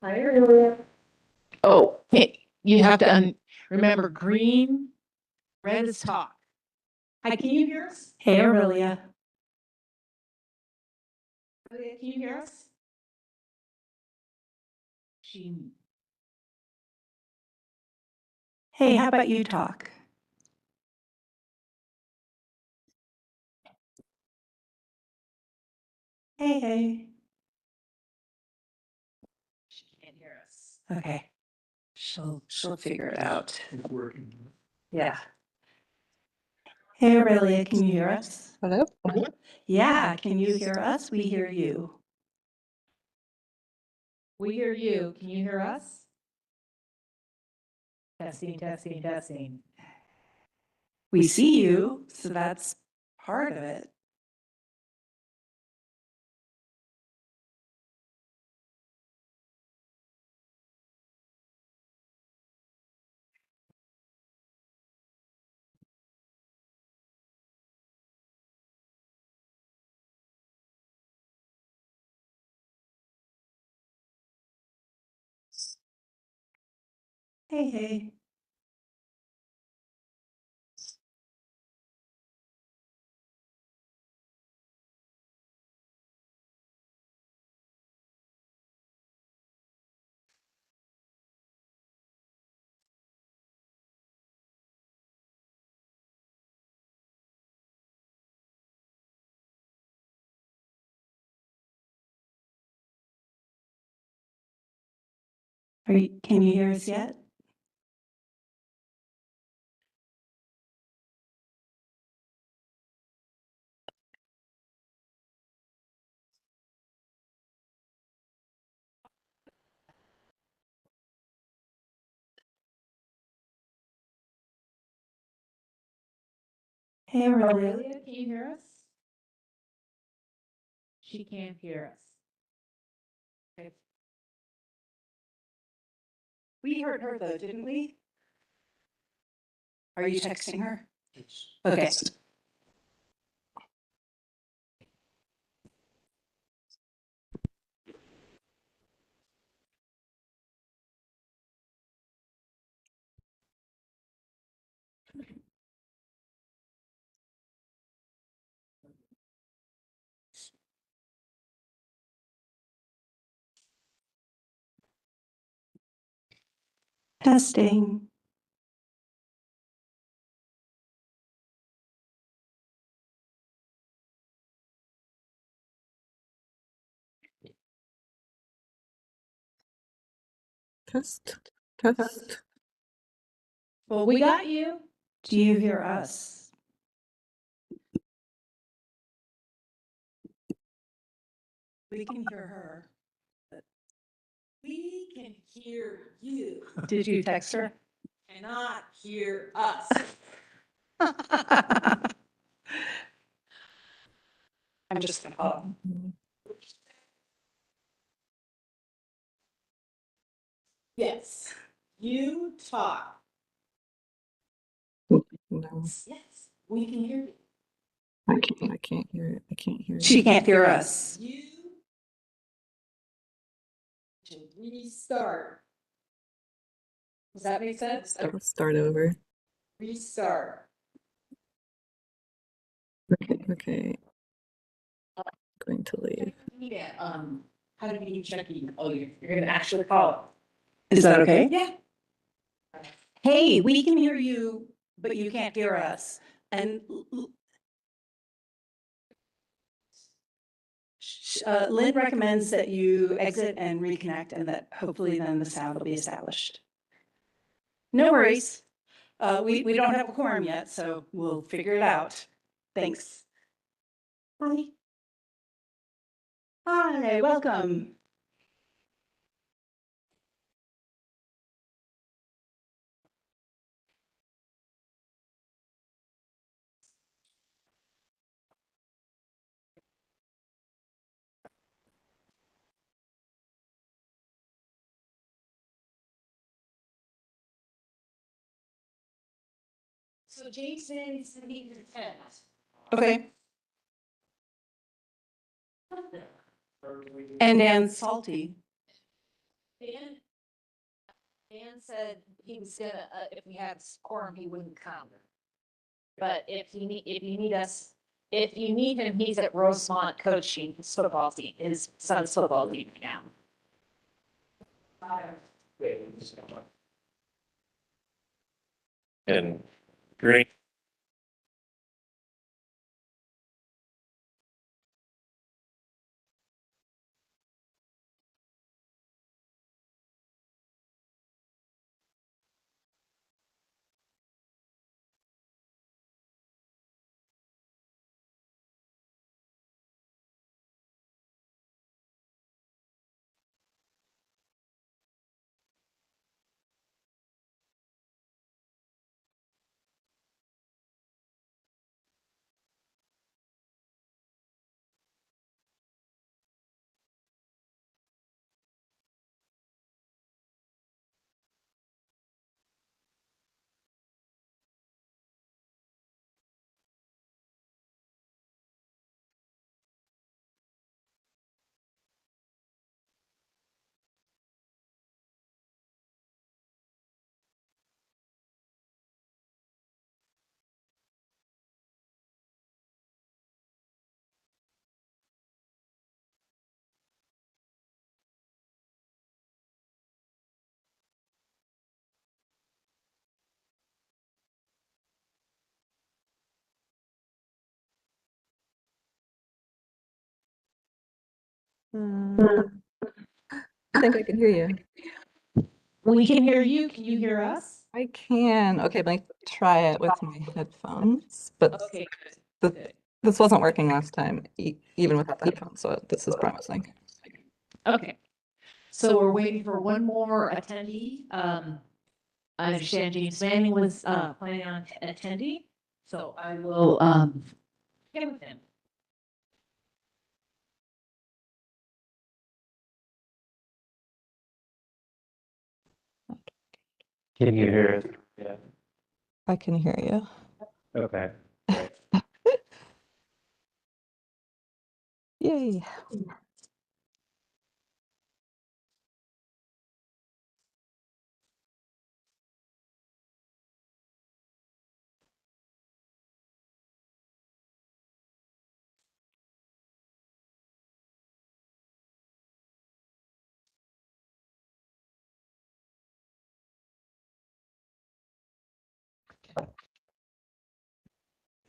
Hi, Aurelia. Oh, you have to remember green, red is talk. Hi, can you hear us? Hey, Aurelia. Aurelia, can you hear us? Hey, how about you talk? Hey. She can't hear us. Okay. She'll figure it out. It's working. Yeah. Hey, Aurelia, can you hear us? Hello? Yeah, can you hear us? We hear you. We hear you. Can you hear us? Testing, testing, testing. We see you, so that's part of it. Hey. Can you hear us yet? Hey, Aurelia. Aurelia, can you hear us? She can't hear us. Okay. We heard her though, didn't we? Are you texting her? It's Okay. Testing. Test. Well, we got you. Do you hear us? We can hear her. We can hear you. Did you text her? Cannot hear us. I'm just gonna call. Yes. You talk. No, Yes. We can hear you. I can't hear it. I can't hear it. She can't hear us. You to restart. Does that make sense? Start over. Restart. Okay. Going to leave. Yeah. How do you check email? Oh, you're gonna actually call Is that okay? it. Yeah. Hey, we can hear you, but you can't hear us. And Linn recommends that you exit and reconnect and that hopefully then the sound will be established. No worries. We don't have a quorum yet, so we'll figure it out. Thanks. Bye. Hi, welcome. So Jason said he could attend. Okay. And Dan Salty. Dan said he was gonna, if we had quorum, he wouldn't come. But if you need him, he's at Rosemont coaching his football team, his son's football team now. And green. I think I can hear you. We can hear you. Can you hear us? I can. Okay, let me try it with my headphones. But Okay, this wasn't working last time, even without the headphones, so this is promising. okay. So we're waiting for one more attendee. I understand James Manning was planning on attending, so I will get with him. Can you hear us? Yeah. I can hear you. Okay. Yay.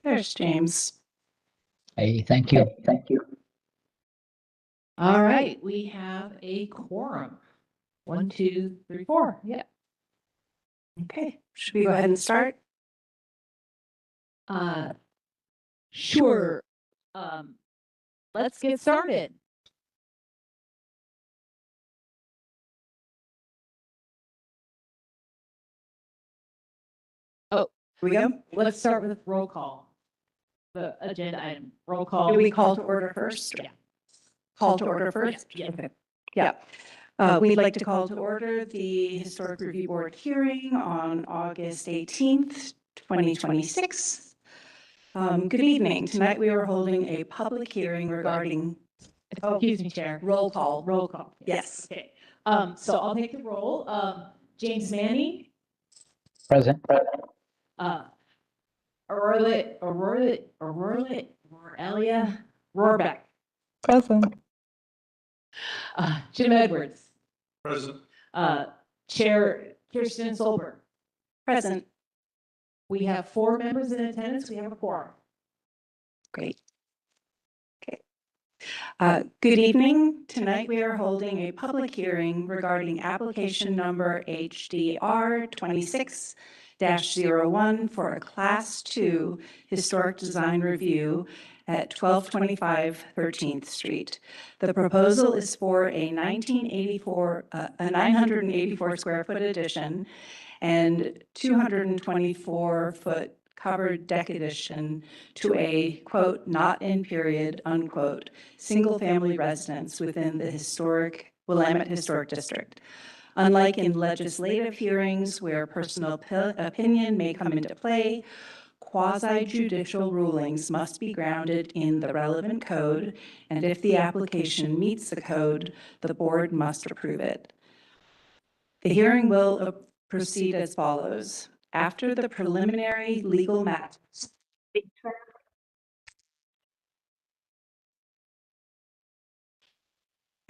There's James. Hey, thank you. Thank you. All right, we have a quorum. 1, 2, 3, 4. Yeah. Okay, should we go ahead and start? Sure. Let's get started. Here we go. Let's start with roll call. The agenda item, roll call. Do we call to order first? Yeah. Call to order first? Yeah. Okay. Yeah. We'd like to call to order the Historic Review Board hearing on August 18th, 2026. Good evening. Tonight we are holding a public hearing regarding Excuse me, Chair. roll call. Roll call. Yes. Okay. So I'll take the roll. James Manning, Present. Aurelia, Rohrbeck, Present. Jim Edwards, Present. Chair Kirsten Solberg. Present. We have 4 members in attendance. We have a quorum. Great. Okay. Good evening. Tonight we are holding a public hearing regarding application number HDR 26-01 for a Class 2 Historic Design Review at 1225 13th Street. The proposal is for a 984 square foot addition and 224 foot covered deck addition to a, quote, not in period, unquote, single-family residence within the historic Willamette Historic District. Unlike in legislative hearings where personal opinion may come into play, quasi-judicial rulings must be grounded in the relevant code, and if the application meets the code, the board must approve it. The hearing will proceed as follows. After the preliminary legal matters.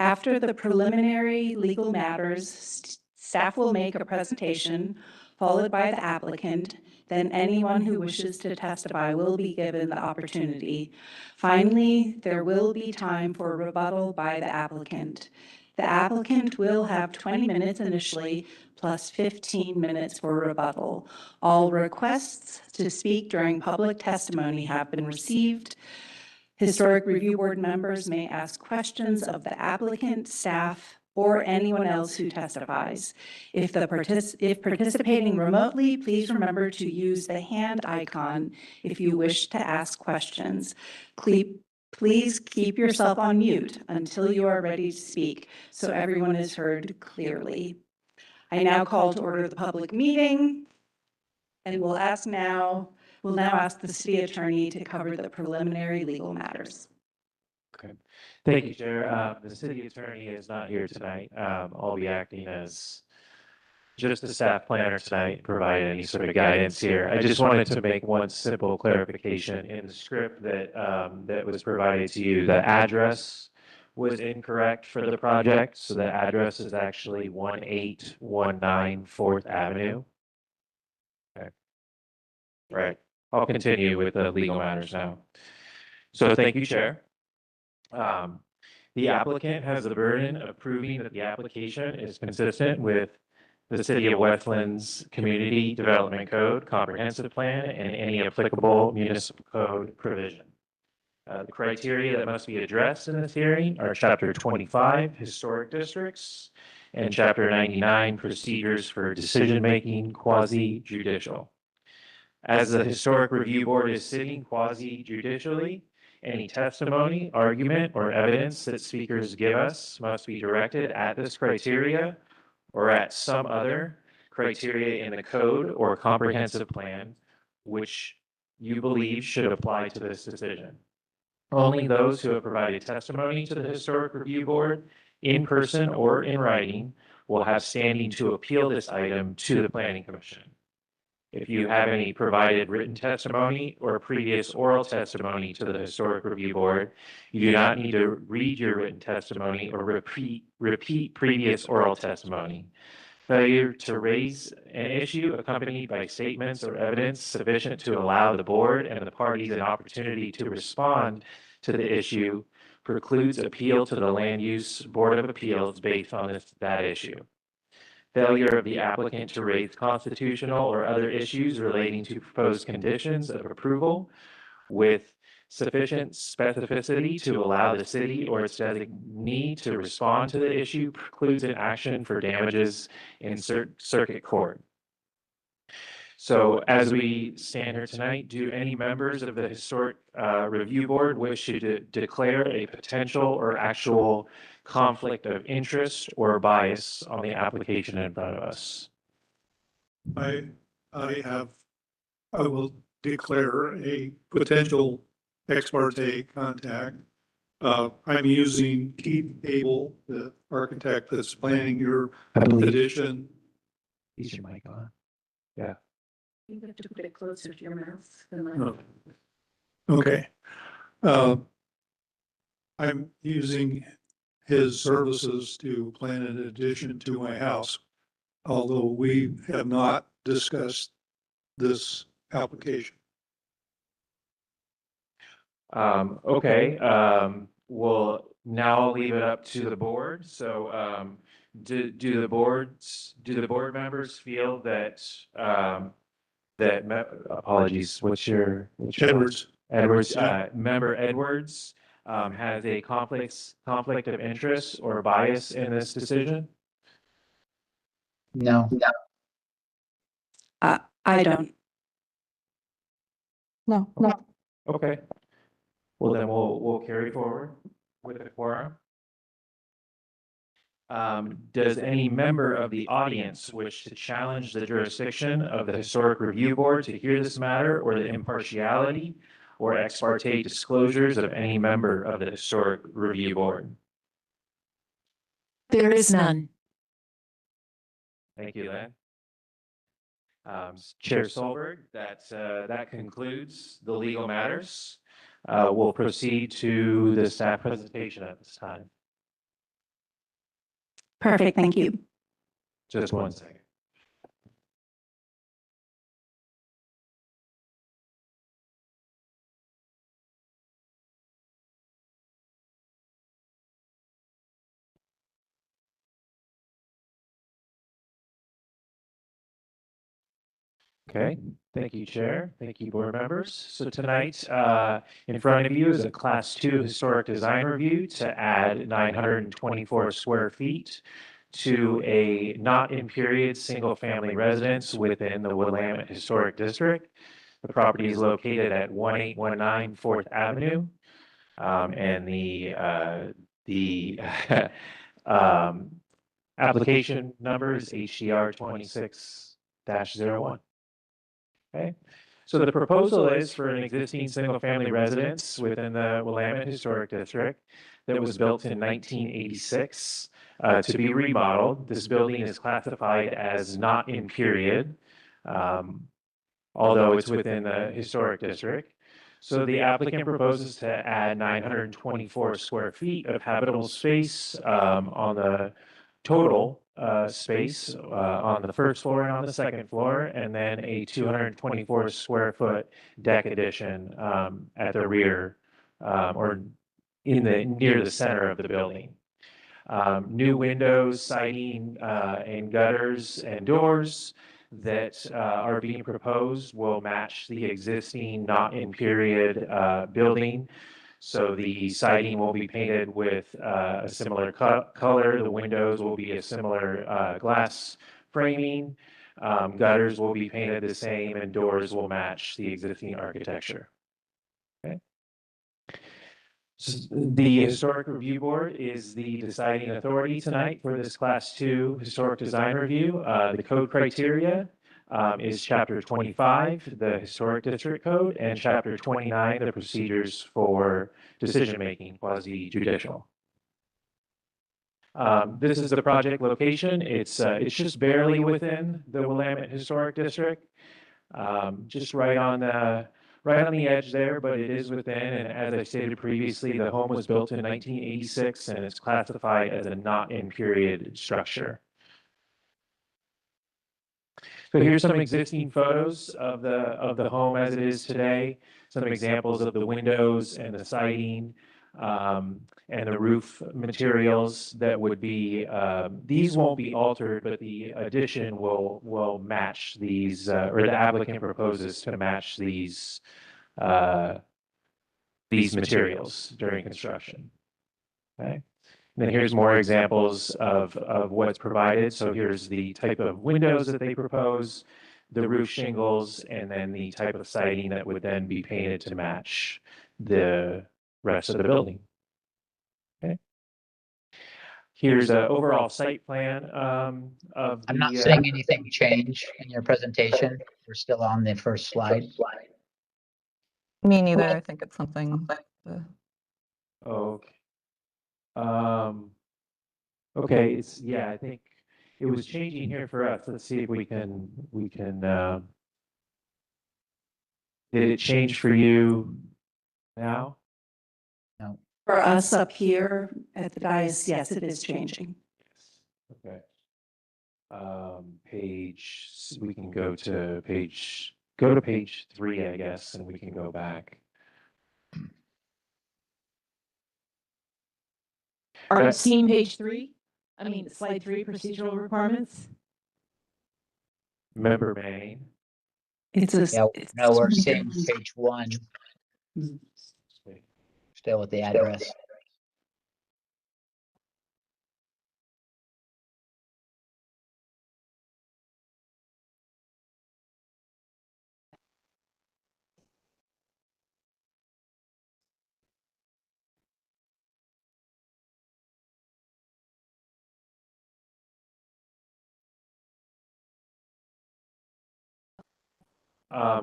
After the preliminary legal matters, staff will make a presentation, followed by the applicant. Then anyone who wishes to testify will be given the opportunity. Finally, there will be time for rebuttal by the applicant. The applicant will have 20 minutes initially, plus 15 minutes for rebuttal. All requests to speak during public testimony have been received. Historic Review Board members may ask questions of the applicant, staff, or anyone else who testifies. If participating remotely, please remember to use the hand icon if you wish to ask questions. Please keep yourself on mute until you are ready to speak so everyone is heard clearly. I now call to order the public meeting, and we'll now ask the city attorney to cover the preliminary legal matters. Okay. Thank you, Chair. The city attorney is not here tonight. I'll be acting as just the staff planner tonight, provide any sort of guidance here. I just wanted to make one simple clarification in the script that was provided to you. The address was incorrect for the project, so the address is actually 1819 4th Avenue. Okay. Right. I'll continue with the legal matters now. So thank you, Chair. The applicant has the burden of proving that the application is consistent with the City of Westland's Community Development Code, Comprehensive Plan, and any applicable municipal code provision. The criteria that must be addressed in this hearing are Chapter 25, Historic Districts, and Chapter 99, Procedures for Decision-Making Quasi-Judicial. As the Historic Review Board is sitting quasi-judicially, any testimony, argument, or evidence that speakers give us must be directed at this criteria or at some other criteria in the code or comprehensive plan which you believe should apply to this decision. Only those who have provided testimony to the Historic Review Board in person or in writing will have standing to appeal this item to the Planning Commission. If you have any provided written testimony or previous oral testimony to the Historic Review Board, you do not need to read your written testimony or repeat previous oral testimony. Failure to raise an issue accompanied by statements or evidence sufficient to allow the board and the parties an opportunity to respond to the issue precludes appeal to the Land Use Board of Appeals based on that issue. Failure of the applicant to raise constitutional or other issues relating to proposed conditions of approval with sufficient specificity to allow the city or its designee to respond to the issue precludes an action for damages in circuit court. So as we stand here tonight, do any members of the Historic Review Board wish to declare a potential or actual conflict of interest or bias on the application in front of us? I will declare a potential ex parte contact. I'm using Keith Abel, the architect that's planning your addition. Is your mic on? You have to put it closer to your mouth. Oh. Okay. I'm using his services to plan an addition to my house, although we have not discussed this application. Okay. Well, now I'll leave it up to the board. So do the board members feel that apologies, what's your Edwards. Edwards, member Edwards has a conflict of interest or bias in this decision? No. I don't. No. Okay. Well, then we'll carry forward with the quorum. Does any member of the audience wish to challenge the jurisdiction of the Historic Review Board to hear this matter or the impartiality or ex parte disclosures of any member of the Historic Review Board? There is none. Thank you, Lynn. Chair Solberg, that concludes the legal matters. We'll proceed to the staff presentation at this time. Perfect, thank you. Just one second. Okay, thank you, Chair. Thank you, board members. So tonight, in front of you is a Class 2 historic design review to add 924 square feet to a not in period single-family residence within the Willamette Historic District. The property is located at 1819 Fourth Avenue, and the application number is HDR 26-01. Okay, so the proposal is for an existing single-family residence within the Willamette Historic District that was built in 1986 to be remodeled. This building is classified as not in period, although it's within the historic district. So the applicant proposes to add 924 square feet of habitable space on the total space on the first floor and on the second floor, and then a 224 square foot deck addition at the rear or in the near the center of the building. New windows, siding, and gutters and doors that are being proposed will match the existing not in period building. So the siding will be painted with a similar color. The windows will be a similar glass framing. Gutters will be painted the same, and doors will match the existing architecture. Okay. So the Historic Review Board is the deciding authority tonight for this Class 2 Historic Design Review. The code criteria is Chapter 25, the Historic District Code, and Chapter 29, the procedures for decision-making, quasi-judicial. This is the project location. It's just barely within the Willamette Historic District, just right on the edge there, but it is within. And as I stated previously, the home was built in 1986, and it's classified as a not in period structure. So here's some existing photos of the home as it is today. Some examples of the windows and the siding and the roof materials that would be. These won't be altered, but the addition will match these, or the applicant proposes to match these materials during construction. Okay. And then here's more examples of what's provided. So here's the type of windows that they propose, the roof shingles, and then the type of siding that would then be painted to match the rest of the building. Okay. Here's an overall site plan of I'm not the. seeing anything change in your presentation. We're still on the first slide. Me neither. I think it's something. Okay. Okay, I think it was changing here for us. Let's see if we can, did it change for you now? No. For us up here at the dais, yes, it is changing. Yes. Okay. We can go to page 3, I guess, and we can go back. Are you seeing page 3? I mean, slide 3, procedural requirements? Member Maine. It's a. Yeah, no, we're seeing page 1, still with the address.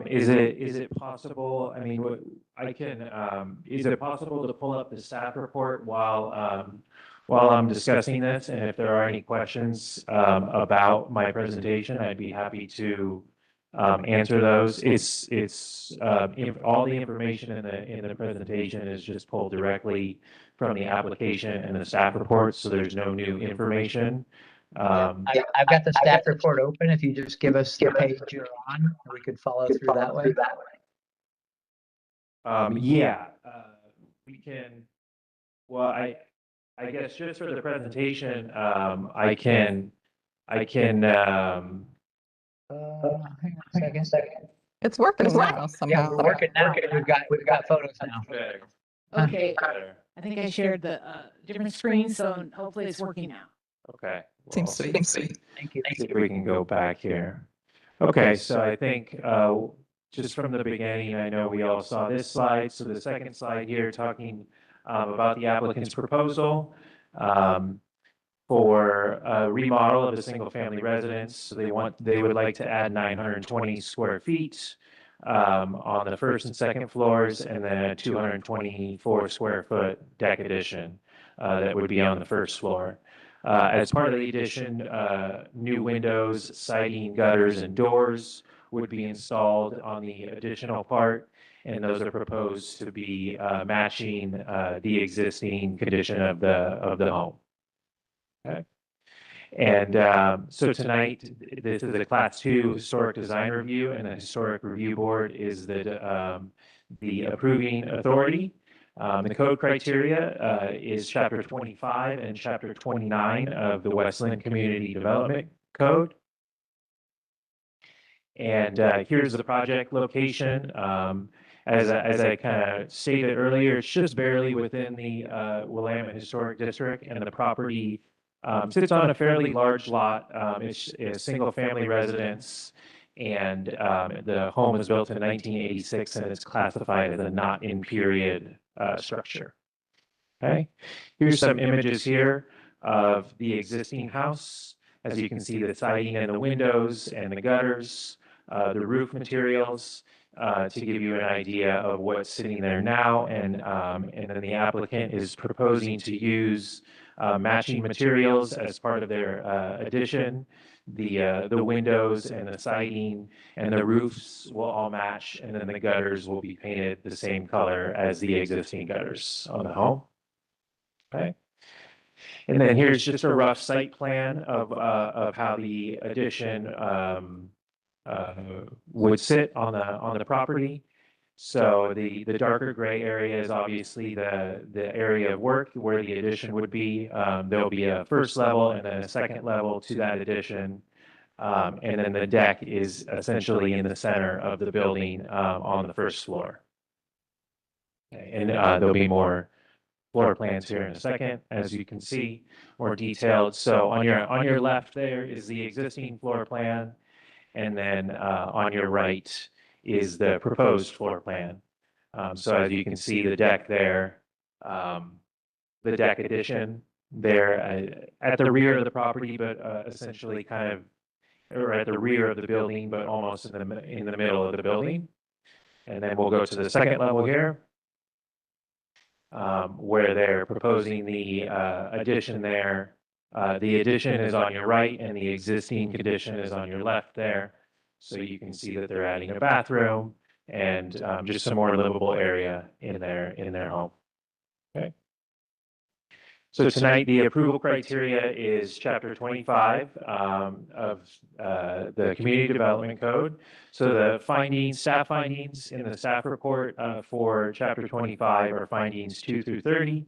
Is it possible, I mean, I can, is it possible to pull up the staff report while while I'm discussing this, and if there are any questions about my presentation, I'd be happy to answer those. All the information in the presentation is just pulled directly from the application and the staff report, so there's no new information. I've got the staff report open. If you just give us the page you're on, we could follow through that way. Yeah, we can, well, I guess just for the presentation, I can, Hang on a second. It's working now Yeah, somehow. we're working now. We've got photos now. better, Okay, better. I think I shared the different screens, so hopefully it's working now. Okay. Seems sweet. Thank you. See if we can go back here. Okay, so I think just from the beginning, I know we all saw this slide. So the second slide here talking about the applicant's proposal for a remodel of a single family residence. So they would like to add 920 square feet on the first and second floors, and then a 224 square foot deck addition that would be on the first floor. As part of the addition, new windows, siding, gutters, and doors would be installed on the additional part, and those are proposed to be matching the existing condition of the home. Okay. And so tonight, this is a Class 2 historic design review, and the historic review board is the approving authority. The code criteria is Chapter 25 and Chapter 29 of the West Linn Community Development Code. And here's the project location. As I kind of stated earlier, it's just barely within the Willamette Historic District, and the property sits on a fairly large lot. It's a single-family residence, and the home was built in 1986, and it's classified as a not-in-period structure. Okay, here's some images here of the existing house. As you can see, the siding and the windows and the gutters, the roof materials, to give you an idea of what's sitting there now. And then the applicant is proposing to use matching materials as part of their addition. The windows and the siding and the roofs will all match, and then the gutters will be painted the same color as the existing gutters on the home. Okay. And then here's just a rough site plan of how the addition would sit on the property. So the darker gray area is obviously the area of work where the addition would be. There'll be a first level and then a second level to that addition. And then the deck is essentially in the center of the building on the first floor. Okay, and there'll be more floor plans here in a second, as you can see, more detailed. So on your left there is the existing floor plan, and then on your right is the proposed floor plan. So as you can see, the deck there, the deck addition there at the rear of the property, but essentially kind of, or at the rear of the building, but almost in the middle of the building. And then we'll go to the second level here, where they're proposing the addition there. The addition is on your right, and the existing condition is on your left there. So you can see that they're adding a bathroom and just some more livable area in their home. Okay. So tonight, the approval criteria is Chapter 25 of the Community Development Code. So the findings, staff findings in the staff report for Chapter 25 are findings 2 through 30.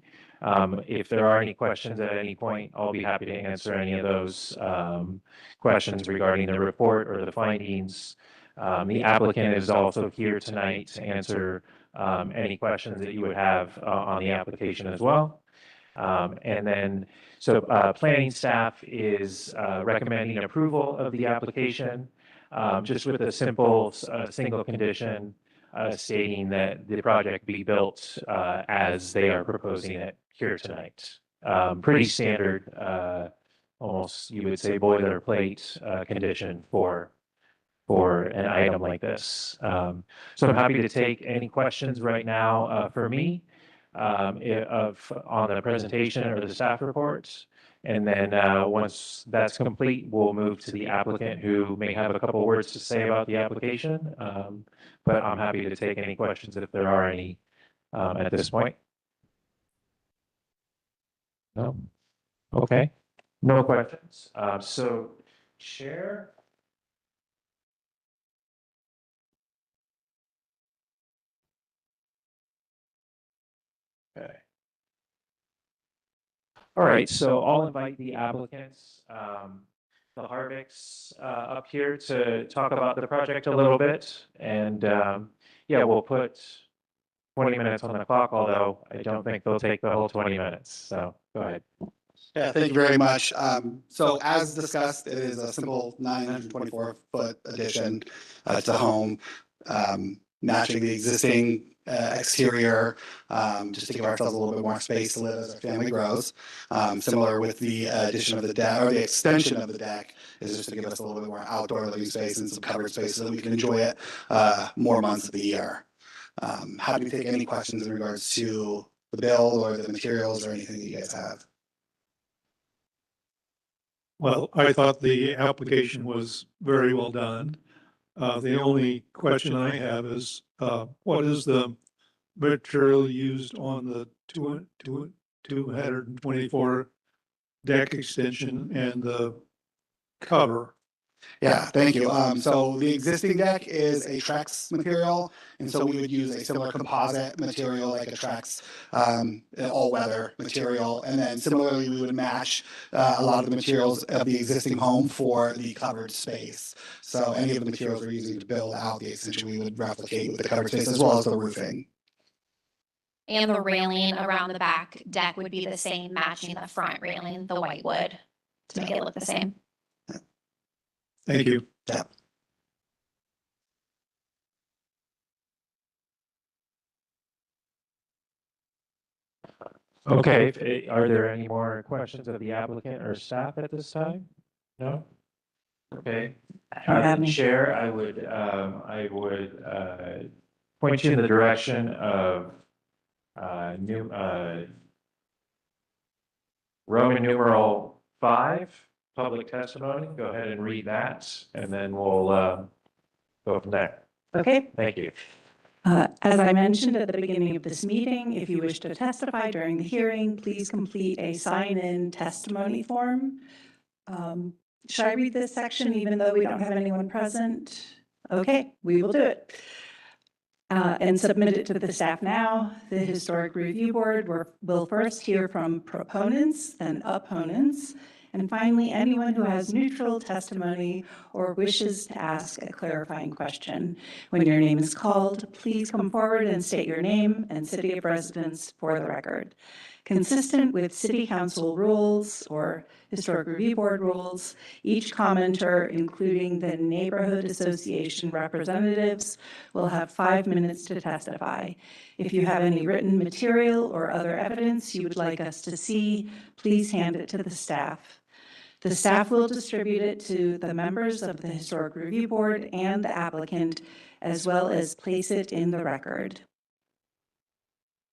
If there are any questions at any point, I'll be happy to answer any of those questions regarding the report or the findings. The applicant is also here tonight to answer any questions that you would have on the application as well. And then, so planning staff is recommending approval of the application, just with a simple single condition stating that the project be built as they are proposing it here tonight. Pretty standard, almost you would say boilerplate condition for an item like this. So I'm happy to take any questions right now for me. on the presentation or the staff reports. And then once that's complete, we'll move to the applicant who may have a couple words to say about the application. But I'm happy to take any questions if there are any at this point. No? Okay, no questions. So, Chair? Okay. All right, so I'll invite the applicants, the Harvicks, up here to talk about the project a little bit. And yeah, we'll put 20 minutes on the clock, although I don't think they'll take the whole 20 minutes. So go ahead. Yeah, thank you very much. So as discussed, it is a simple 924-foot addition to the home, matching the existing exterior, just to give ourselves a little bit more space to live as our family grows. Similar with the addition of the deck, or the extension of the deck, is just to give us a little bit more outdoor living space and some covered space so that we can enjoy it more months of the year. Happy to take any questions in regards to the build or the materials or anything that you guys have. Well, I thought the application was very well done. The only question I have is, what is the material used on the 224 deck extension and the cover? Yeah, thank you. So the existing deck is a Trex material, and so we would use a similar composite material like a Trex all-weather material. And then similarly, we would match a lot of the materials of the existing home for the covered space. So any of the materials we're using to build out the extension, we would replicate with the covered space as well as the roofing. And the railing around the back deck would be the same, matching the front railing, the white wood, to make it look the same. Thank you. Yeah. Okay, are there any more questions of the applicant or staff at this time? No? Okay. I don't have any. Chair, I would point you in the direction of Roman numeral 5, public testimony. Go ahead and read that, and then we'll go from there. Okay. Thank you. As I mentioned at the beginning of this meeting, if you wish to testify during the hearing, please complete a sign-in testimony form. Should I read this section even though we don't have anyone present? Okay, we will do it. And submit it to the staff now. The Historic Review Board will first hear from proponents, then opponents, and finally anyone who has neutral testimony or wishes to ask a clarifying question. When your name is called, please come forward and state your name and city of residence for the record. Consistent with City Council rules or Historic Review Board rules, each commenter, including the Neighborhood Association representatives, will have 5 minutes to testify. If you have any written material or other evidence you would like us to see, please hand it to the staff. The staff will distribute it to the members of the Historic Review Board and the applicant, as well as place it in the record.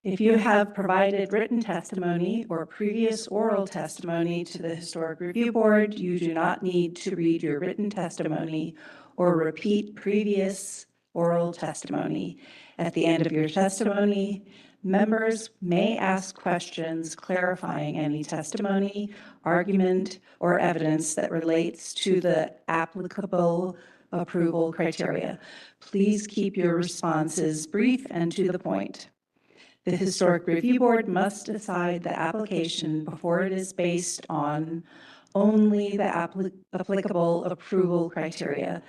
If you have provided written testimony or previous oral testimony to the Historic Review Board, you do not need to read your written testimony or repeat previous oral testimony. At the end of your testimony, members may ask questions clarifying any testimony, argument, or evidence that relates to the applicable approval criteria. Please keep your responses brief and to the point. The Historic Review Board must decide the application before it is based on only the applicable approval criteria.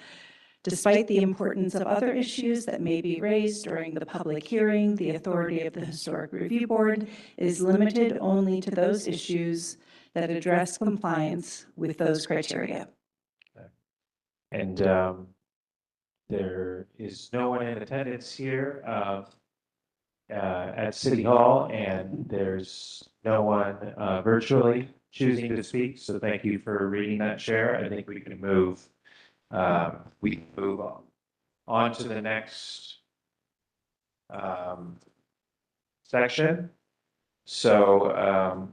Despite the importance of other issues that may be raised during the public hearing, the authority of the Historic Review Board is limited only to those issues that address compliance with those criteria. And there is no one in attendance here at City Hall, and there's no one virtually choosing to speak. So thank you for reading that, Chair. I think we can move on to the next section. So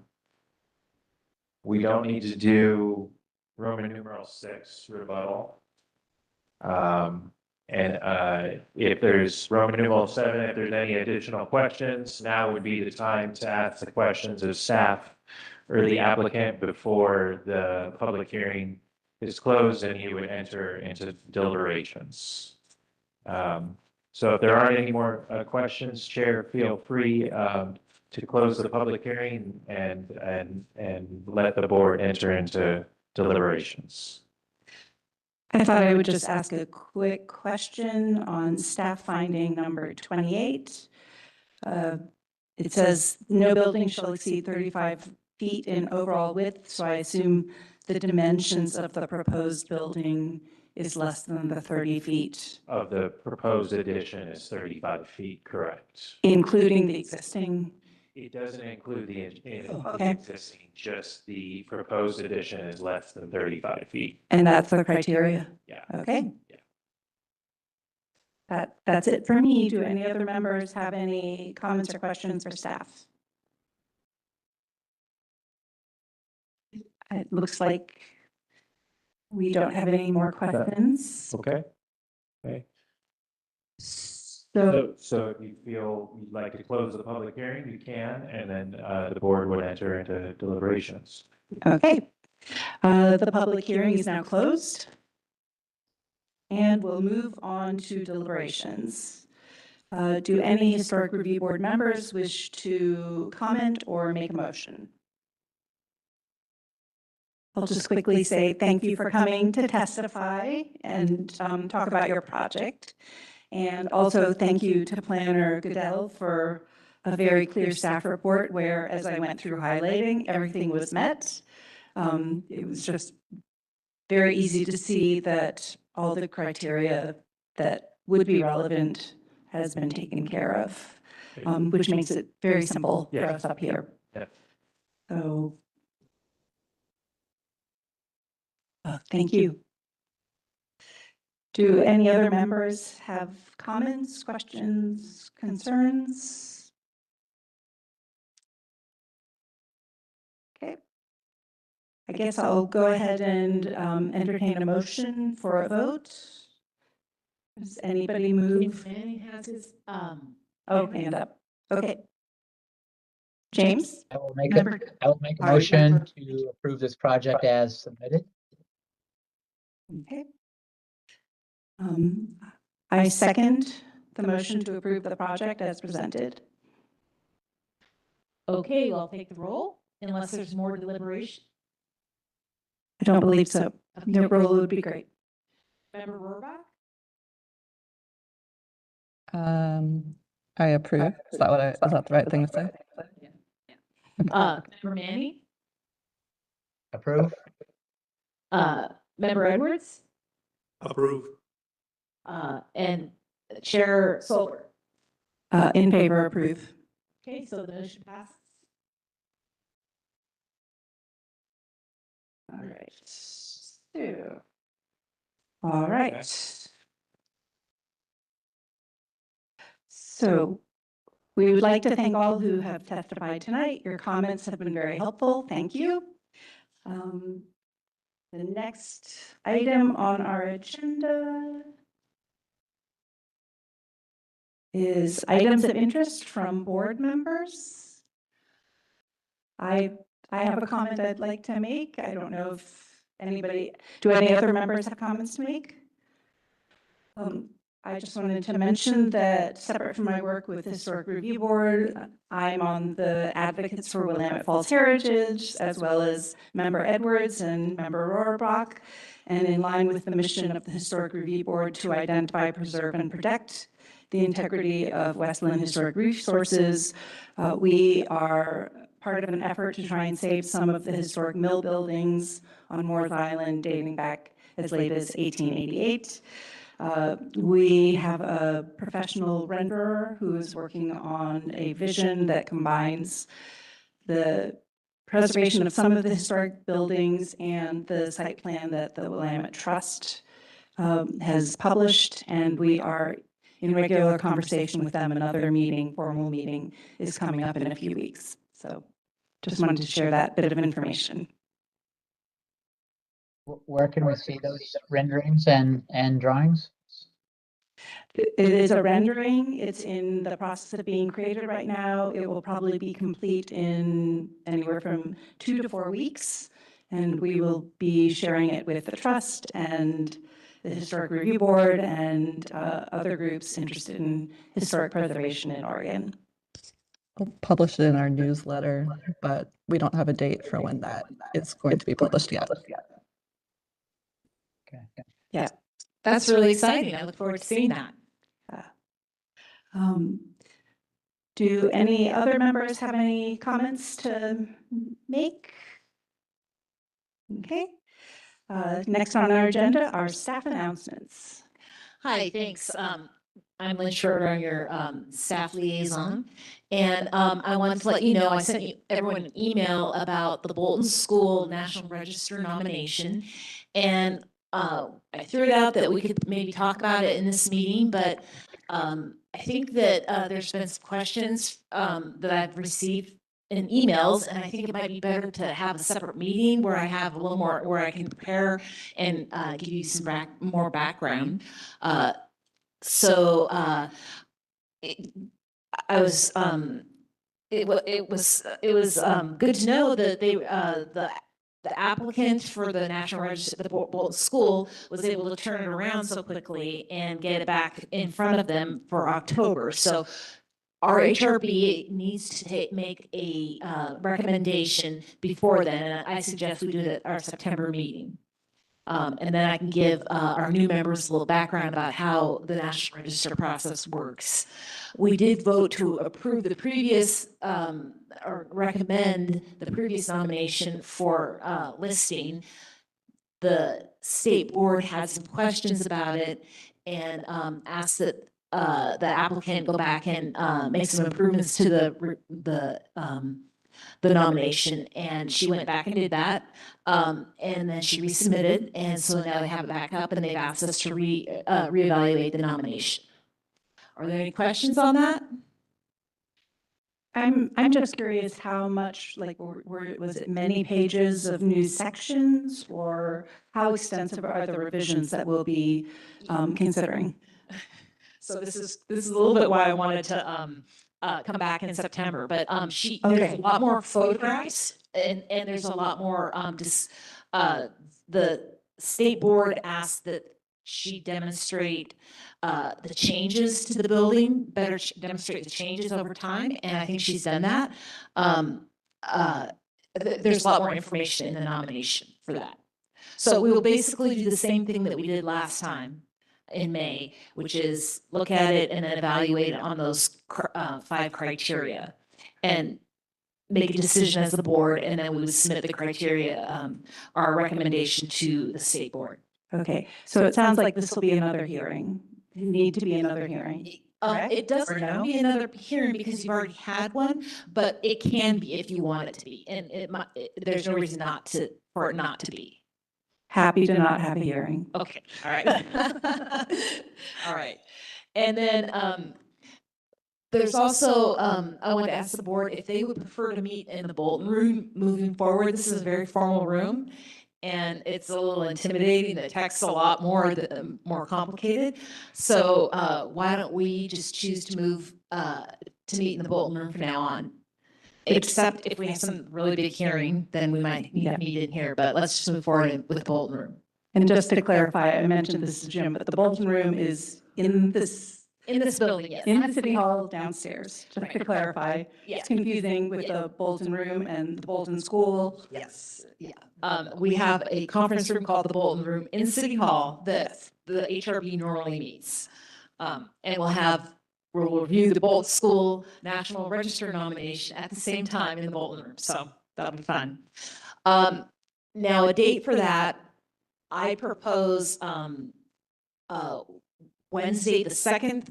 we don't need to do Roman numeral 6 rebuttal. And if there's Roman numeral 7, if there's any additional questions, now would be the time to ask the questions of staff or the applicant before the public hearing is closed and you would enter into deliberations. So if there aren't any more questions, Chair, feel free to close the public hearing and let the board enter into deliberations. I thought I would just ask a quick question on staff finding number 28. It says no building shall exceed 35 feet in overall width, so I assume the dimensions of the proposed building is less than the 30 feet, Of the proposed addition is 35 feet, correct? including the existing. It doesn't include the Oh, okay. existing, just the proposed addition is less than 35 feet. And that's the criteria? Yeah. Okay. Yeah. That's it for me. Do any other members have any comments or questions for staff? It looks like we don't have any more questions. Okay. Okay. So if you feel you'd like to close the public hearing, you can, and then the board would enter into deliberations. Okay. The public hearing is now closed. And we'll move on to deliberations. Do any Historic Review Board members wish to comment or make a motion? I'll just quickly say thank you for coming to testify and talk about your project. And also thank you to Planner Goodell for a very clear staff report where, as I went through highlighting, everything was met. It was just very easy to see that all the criteria that would be relevant has been taken care of, which makes it very simple for us up here. Yeah. So, thank you. Do any other members have comments, questions, concerns? Okay. I guess I'll go ahead and entertain a motion for a vote. Does anybody move? Manny has his, Oh, hand up. Okay. James? I will make Member- I will make a All right, motion member- to approve this project as submitted. Okay. I second the motion to approve the project as presented. okay, I'll take the roll unless there's more deliberation. I don't believe so. The roll would be great. Member Rohrbach? I approve. Is that the right thing to say? Member Manny? Approve. Member Edwards? Approve. And Chair Solver? In favor, approve. Okay, so the motion passes. All right. So, all right. So we would like to thank all who have testified tonight. Your comments have been very helpful. Thank you. The next item on our agenda is items of interest from board members. I have a comment I'd like to make. I don't know if do any other members have comments to make? I just wanted to mention that separate from my work with the Historic Review Board, I'm on the Advocates for Willamette Falls Heritage, as well as Member Edwards and Member Rohrbach. And in line with the mission of the Historic Review Board to identify, preserve, and protect the integrity of West Linn historic resources, we are part of an effort to try and save some of the historic mill buildings on Moores Island dating back as late as 1888. We have a professional renderer who is working on a vision that combines the preservation of some of the historic buildings and the site plan that the Willamette Trust has published, and we are in regular conversation with them. Another meeting, formal meeting, is coming up in a few weeks. So just wanted to share that bit of information. Where can we see those renderings and drawings? It is a rendering. It's in the process of being created right now. It will probably be complete in anywhere from 2 to 4 weeks. And we will be sharing it with the trust and the Historic Review Board and other groups interested in historic preservation in Oregon. We'll publish it in our newsletter, but we don't have a date for when that is going to be published yet. Okay. Yeah. That's really exciting. I look forward to seeing that. Do any other members have any comments to make? Okay. Next on our agenda are staff announcements. Hi, thanks. I'm Lynn Schroeder, your staff liaison. And I wanted to let you know, I sent everyone an email about the Bolton School National Register nomination. And I threw it out that we could maybe talk about it in this meeting, but I think that there's been some questions that I've received in emails, and I think it might be better to have a separate meeting where I have a little more, where I can prepare and give you some more background. So I was it was good to know that they the applicant for the National Register, the Bolton School, was able to turn it around so quickly and get it back in front of them for October. So our HRB needs to make a recommendation before then, and I suggest we do it at our September meeting. And then I can give our new members a little background about how the National Register process works. We did vote to approve the previous, or recommend the previous nomination for listing. The state board had some questions about it and asked that the applicant go back and make some improvements to the nomination, and she went back and did that. And then she resubmitted, and so now they have it back up, and they've asked us to reevaluate the nomination. Are there any questions on that? I'm just curious how much, like, was it many pages of new sections, or how extensive are the revisions that we'll be considering? So this is a little bit why I wanted to come back in September, but there's a lot more photographs, and there's a lot more the state board asked that she demonstrate the changes to the building, better demonstrate the changes over time, and I think she's done that. There's a lot more information in the nomination for that. So we will basically do the same thing that we did last time in May, which is look at it and then evaluate it on those 5 criteria and make a decision as the board, and then we would submit the criteria, our recommendation to the state board. Okay, so it sounds like this will be another hearing. Need to be another hearing. It doesn't have to be another hearing because you've already had one, but it can be if you want it to be, and there's no reason for it not to be. Happy to not have a hearing. Okay, all right. All right. And then there's also, I want to ask the board if they would prefer to meet in the Bolton room moving forward. This is a very formal room, and it's a little intimidating. The text's a lot more complicated. So why don't we just choose to move to meet in the Bolton room from now on? Except if we have some really big hearing, then we might need to meet in here, but let's just move forward with the Bolton room. And just to clarify, I mentioned this to Jim, but the Bolton room is in this building, yes. in the City Hall downstairs, just to clarify. Yeah. It's confusing with the Bolton room and the Bolton School. Yes, yeah. We have a conference room called the Bolton Room in City Hall that the HRB normally meets. And we'll review the Bolton School National Register nomination at the same time in the Bolton Room, so that'll be fun. Now, a date for that, I propose Wednesday, the second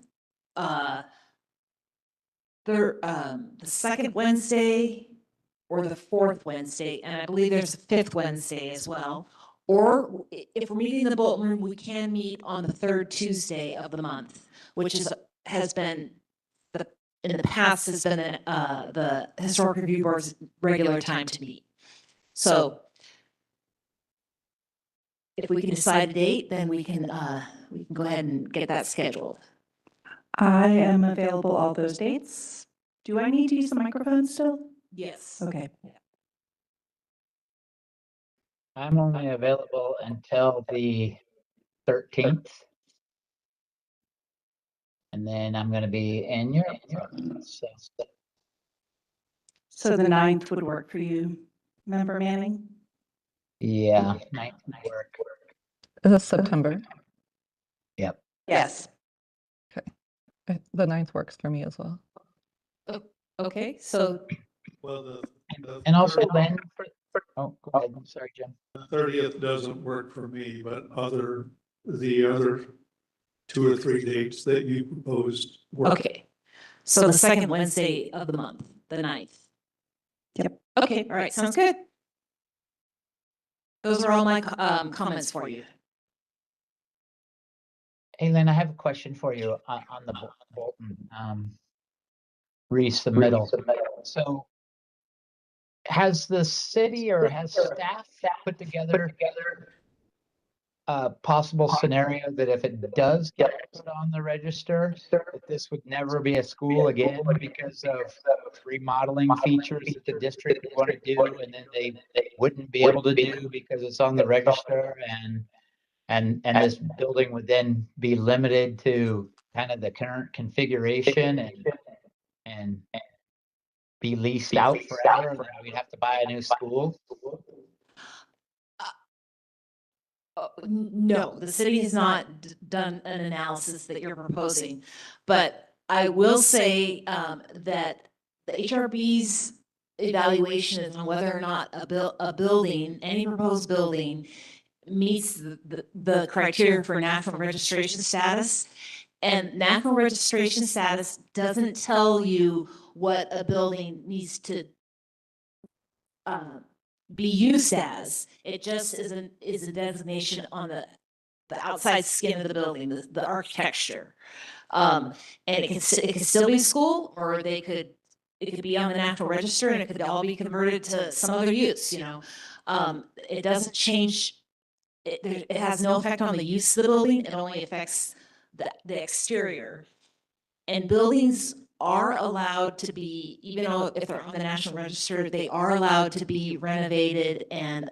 Wednesday or the fourth Wednesday, and I believe there's a fifth Wednesday as well. Or if we're meeting in the Bolton Room, we can meet on the third Tuesday of the month, which has been in the past has been the Historic Review Board's regular time to meet. So if we can decide a date, then we can go ahead and get that scheduled. I am available all those dates. Do I need to use the microphone still? Yes. Okay. I'm only available until the 13th. And then I'm gonna be in Europe. So So the 9th would work for you, Member Manning? yeah, 9th would work. Is this September? Yep. Yes. The 9th works for me as well. Okay, so Well, And also Linn, oh, go ahead. I'm sorry, Jim. the 30th doesn't work for me, but the other 2 or 3 dates that you proposed work. okay, so the second Wednesday of the month, the 9th. Yep. Okay, all right, sounds good. Those are all my comments for you. Hey, Lynn, I have a question for you on the Bolton resubmittal. So has the city or has staff put together a possible scenario that if it does get put on the register, that this would never be a school again because of remodeling features that the district would want to do and then they wouldn't be able to do because it's on the register and this building would then be limited to kind of the current configuration and be leased out forever, and then we'd have to buy a new school? No, the city has not done an analysis that you're proposing, but I will say that the HRB's evaluation is on whether or not a building, any proposed building, meets the criteria for national registration status. And national registration status doesn't tell you what a building needs to be used as. It just is a designation on the outside skin of the building, the architecture. And it can still be a school, or it could be on the National Register, and it could all be converted to some other use. It doesn't change. It has no effect on the use of the building. It only affects the exterior. And buildings are allowed to be, even though if they're on the National Register, they are allowed to be renovated and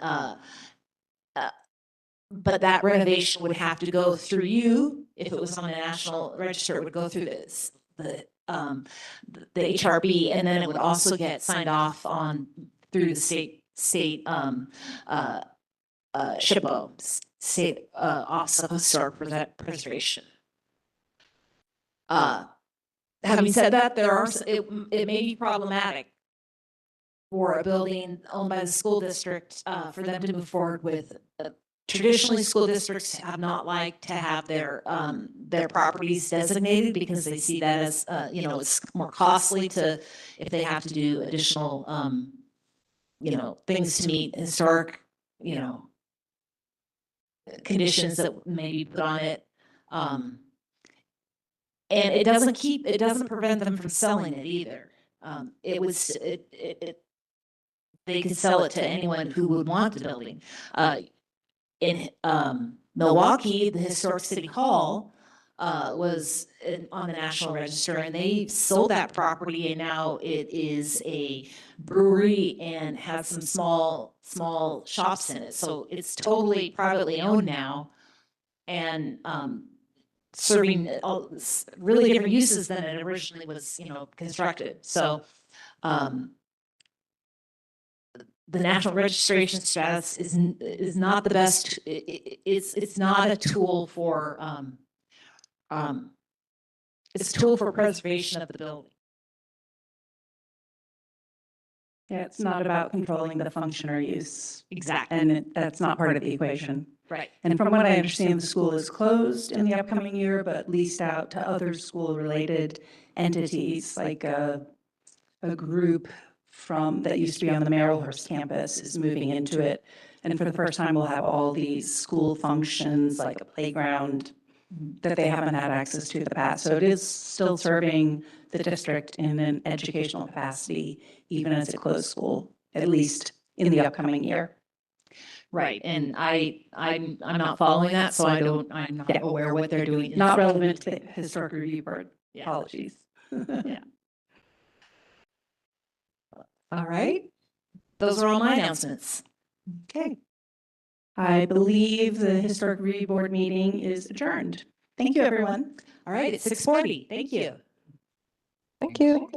but that renovation would have to go through you. If it was on the National Register, it would go through the HRB, and then it would also get signed off on through the state SHPO, State Office of Historic Preservation. Having said that, it may be problematic for a building owned by the school district for them to move forward with. Traditionally, school districts have not liked to have their properties designated because they see that as it's more costly if they have to do additional things to meet historic conditions that may be put on it. And it doesn't prevent them from selling it either. They could sell it to anyone who would want the building. In Milwaukee, the Historic City Hall was on the National Register, and they sold that property, and now it is a brewery and has some small shops in it. So it's totally privately owned now, and serving all really different uses than it originally was, constructed. So the national registration status is not the best. It's not a tool for it's a tool for preservation of the building. Yeah, it's not about controlling the function or use. Exactly. And that's not part of the equation. Right. And from what I understand, the school is closed in the upcoming year, but leased out to other school-related entities, like a group that used to be on the Merrillhurst campus is moving into it. And for the first time, we'll have all these school functions like a playground that they haven't had access to in the past. So it is still serving the district in an educational capacity, even as it closed school, at least in the upcoming year. Right, and I'm not following that, so I'm not Yeah. aware what they're doing. Not relevant to the Historic Review Board. Yeah. Apologies. All right. Those are all my announcements. Okay. I believe the Historic Review Board meeting is adjourned. Thank you, everyone. All right, it's 6:40. Thank you. Thank you.